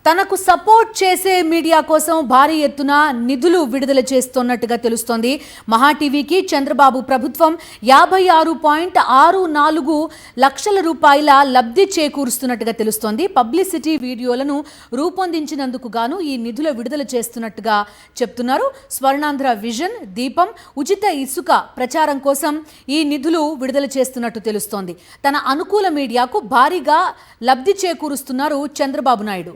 తనకు సపోర్ట్ చేసే మీడియా కోసం భారీ ఎత్తున నిధులు విడుదల చేస్తున్నట్టుగా తెలుస్తోంది. మహా టీవీకి చంద్రబాబు ప్రభుత్వం 56.64 లక్షల రూపాయల లబ్ధి చేకూరుస్తున్నట్టుగా తెలుస్తోంది. పబ్లిసిటీ వీడియోలను రూపొందించినందుకు గాను ఈ నిధుల విడుదల చేస్తున్నట్టుగా చెప్తున్నారు. స్వర్ణాంధ్ర విజన్, దీపం, ఉచిత ఇసుక ప్రచారం కోసం ఈ నిధులు విడుదల చేస్తున్నట్టు తెలుస్తోంది. తన అనుకూల మీడియాకు భారీగా లబ్ధి చేకూరుస్తున్నారు చంద్రబాబు నాయుడు.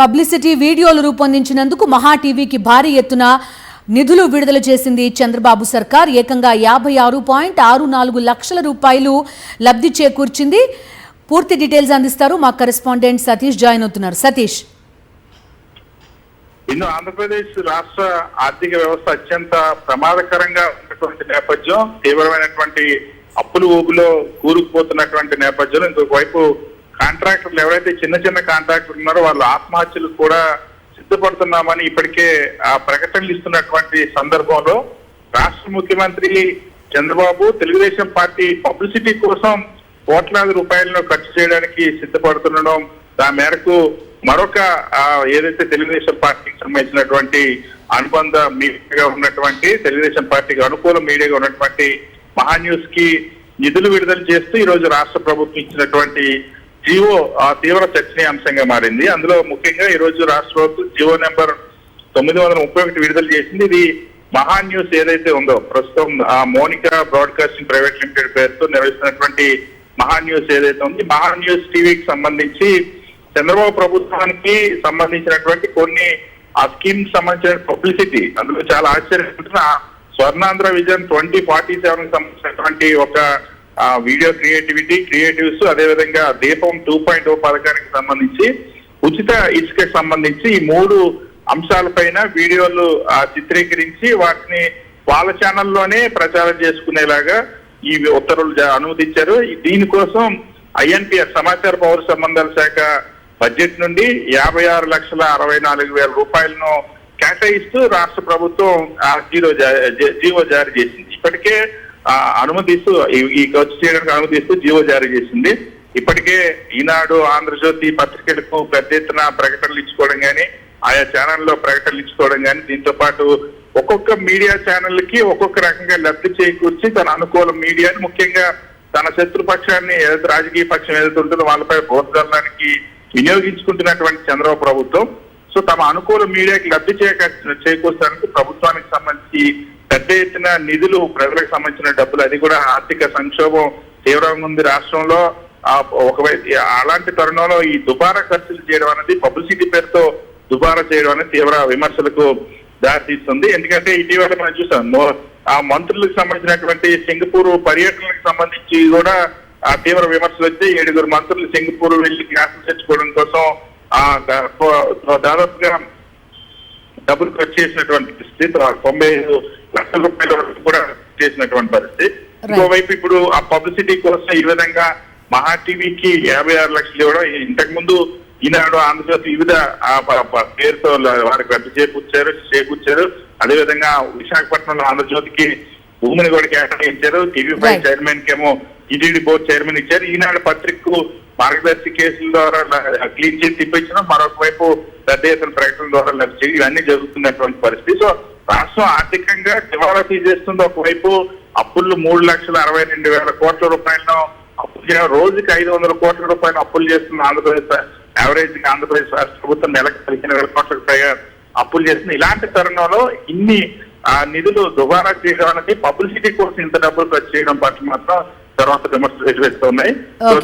పబ్లిసిటీ వీడియోలు రూపొందించినందుకు మహా టీవీకి భారీ ఎత్తున నిధులు విడుదల చేసింది చంద్రబాబు సర్కార్. ఏకంగా 56.64 లక్షల రూపాయలు లబ్ధి చేకూర్చింది. పూర్తి డీటెయిల్స్ అందిస్తారు మా కరెస్పాండెంట్ సతీష్. జాయిన్ అవుతున్నారు. సతీష్, ఇನ್ನು ఆంధ్రప్రదేశ్ రాష్ట్ర ఆర్థిక వ్యవస్థ అత్యంత ప్రమాదకరంగా ఉన్నటువంటి నేపథ్యం, తీవ్రమైనటువంటి అప్పుల ఊబిలో కూరుకుపోతున్నటువంటి నేపథ్యంలో ఇంకొక వైపు కాంట్రాక్టర్లు ఎవరైతే చిన్న చిన్న కాంట్రాక్టర్లు ఉన్నారో వాళ్ళు ఆత్మహత్యలు కూడా సిద్ధపడుతున్నామని ఇప్పటికే ఆ ప్రకటనలు ఇస్తున్నటువంటి సందర్భంలో రాష్ట్ర ముఖ్యమంత్రి చంద్రబాబు తెలుగుదేశం పార్టీ పబ్లిసిటీ కోసం కోట్లాది రూపాయలను ఖర్చు చేయడానికి సిద్ధపడుతుండడం, దాని మేరకు మరొక ఏదైతే తెలుగుదేశం పార్టీకి సంబంధించినటువంటి అనుబంధ మీడియాగా ఉన్నటువంటి తెలుగుదేశం పార్టీకి అనుకూల మీడియాగా ఉన్నటువంటి మహా న్యూస్ కి నిధులు విడుదల చేస్తూ ఈ రోజు రాష్ట్ర ప్రభుత్వం ఇచ్చినటువంటి జీవో తీవ్ర చర్చనీయాంశంగా మారింది. అందులో ముఖ్యంగా ఈ రోజు రాష్ట్ర ప్రభుత్వం జీవో నెంబర్ 931 విడుదల చేసింది. ఇది మహా న్యూస్ ఏదైతే ఉందో ప్రస్తుతం మోనికా బ్రాడ్కాస్టింగ్ ప్రైవేట్ లిమిటెడ్ పేరుతో నిర్వహిస్తున్నటువంటి మహా న్యూస్ ఏదైతే ఉంది, మహా న్యూస్ టీవీకి సంబంధించి చంద్రబాబు ప్రభుత్వానికి సంబంధించినటువంటి కొన్ని ఆ స్కీమ్ సంబంధించిన పబ్లిసిటీ, అందులో చాలా ఆశ్చర్యపోతున్న స్వర్ణాంధ్ర విజన్ 2047 సంబంధించినటువంటి ఒక వీడియో క్రియేటివ్స్, అదేవిధంగా దీపం 2.0 పథకానికి సంబంధించి ఉచిత ఇసుకకి సంబంధించి ఈ 3 అంశాలపైన వీడియోలు చిత్రీకరించి వాటిని వాళ్ళ ఛానల్లోనే ప్రచారం చేసుకునేలాగా ఈ ఉత్తర్వులు అనుమతించారు. దీనికోసం INPS సమాచార పౌర సంబంధాల శాఖ బడ్జెట్ నుండి 56,64,000 రూపాయలను కేటాయిస్తూ రాష్ట్ర ప్రభుత్వం జీవో జారీ చేసింది. ఇప్పటికే అనుమతిస్తూ ఈ ఖర్చు చేయడానికి అనుమతిస్తూ జీవో జారీ చేసింది. ఇప్పటికే ఈనాడు, ఆంధ్రజ్యోతి పత్రికలకు పెద్ద ఎత్తున ప్రకటనలు ఇచ్చుకోవడం కానీ, ఆయా ఛానల్లో ప్రకటనలు ఇచ్చుకోవడం కానీ, దీంతో పాటు ఒక్కొక్క మీడియా ఛానల్ కి ఒక్కొక్క రకంగా లబ్ధి చేకూర్చి తన అనుకూల మీడియాని, ముఖ్యంగా తన శత్రుపక్షాన్ని ఏదైతే రాజకీయ పక్షం ఏదైతే ఉంటుందో వాళ్ళపై బోధడానికి వినియోగించుకుంటున్నటువంటి చంద్రబాబు ప్రభుత్వం సో తమ అనుకూల మీడియాకి లబ్ధి చేకూర్చడానికి ప్రభుత్వానికి సంబంధించి పెద్ద ఎత్తున నిధులు, ప్రజలకు సంబంధించిన డబ్బులు, అది కూడా ఆర్థిక సంక్షోభం తీవ్రంగా ఉంది రాష్ట్రంలో. అలాంటి తరుణంలో ఈ దుబారా ఖర్చులు చేయడం అనేది, పబ్లిసిటీ పేరుతో దుబారా చేయడం అనేది తీవ్ర విమర్శలకు దారితీస్తుంది. ఎందుకంటే ఇటీవల మనం చూసాం ఆ మంత్రులకు సంబంధించినటువంటి సింగపూర్ పర్యటనలకు సంబంధించి కూడా తీవ్ర విమర్శలు వచ్చి 7 మంత్రులు సింగపూర్ వెళ్లి క్లాసులు తెచ్చుకోవడం కోసం దాదాపుగా డబ్బులు ఖర్చు చేసినటువంటి పరిస్థితి, 95 లక్షల రూపాయల వరకు కూడా చేసినటువంటి పరిస్థితి. ఇంకోవైపు ఇప్పుడు ఆ పబ్లిసిటీ కోసం ఈ విధంగా మహా టీవీకి 56 లక్షలు ఇవ్వడం, ఇంతకు ముందు ఈనాడు, ఆంధ్రజ్యోతి వివిధ పేరుతో వారికి రద్దు చేకూర్చారు. అదేవిధంగా విశాఖపట్నంలో ఆంధ్రజ్యోతికి భూమిని కూడా కేటాయించారు. TV5 చైర్మన్ కేమో టీటీడీ బోర్డు చైర్మన్ ఇచ్చారు. ఈనాడు పత్రికకు మార్గదర్శి కేసుల ద్వారా క్లీన్ చేసి ఇప్పించడం, మరొక వైపు పెద్ద ఎత్తున ప్రకటనల ద్వారా లభించి ఇవన్నీ జరుగుతున్నటువంటి పరిస్థితి. సో రాష్ట్రం ఆర్థికంగా దివాలా తీసేస్తుంది. ఒకవైపు అప్పులు 3,62,000 కోట్ల రూపాయలను అప్పులు చేయడం, రోజుకి 500 కోట్ల రూపాయలు అప్పులు చేస్తున్న ఆంధ్రప్రదేశ్ ఆంధ్రప్రదేశ్ రాష్ట్ర ప్రభుత్వం నెలకు 15,000 కోట్లకు పైగా అప్పులు చేస్తుంది. ఇలాంటి తరుణంలో ఇన్ని నిధులు దుబారా చేయడం అనేది, పబ్లిసిటీ కోసం ఇంత డబ్బులు ఖర్చు చేయడం పట్ల మాత్రం తర్వాత విమర్శలు ఎదురుస్తున్నాయి.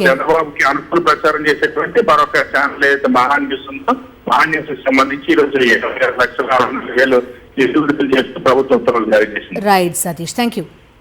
చంద్రబాబుకి అనుకూల ప్రచారం చేసేటువంటి మరొక ఛానల్ ఏదైతే మహా న్యూస్ ఉందో, మహా న్యూస్ కి సంబంధించి ఈ రోజు 76,64,000 నిధులు విడుదల చేస్తూ ప్రభుత్వం ఉత్తర్వులు జారీ చేసింది. Right Satish, thank you.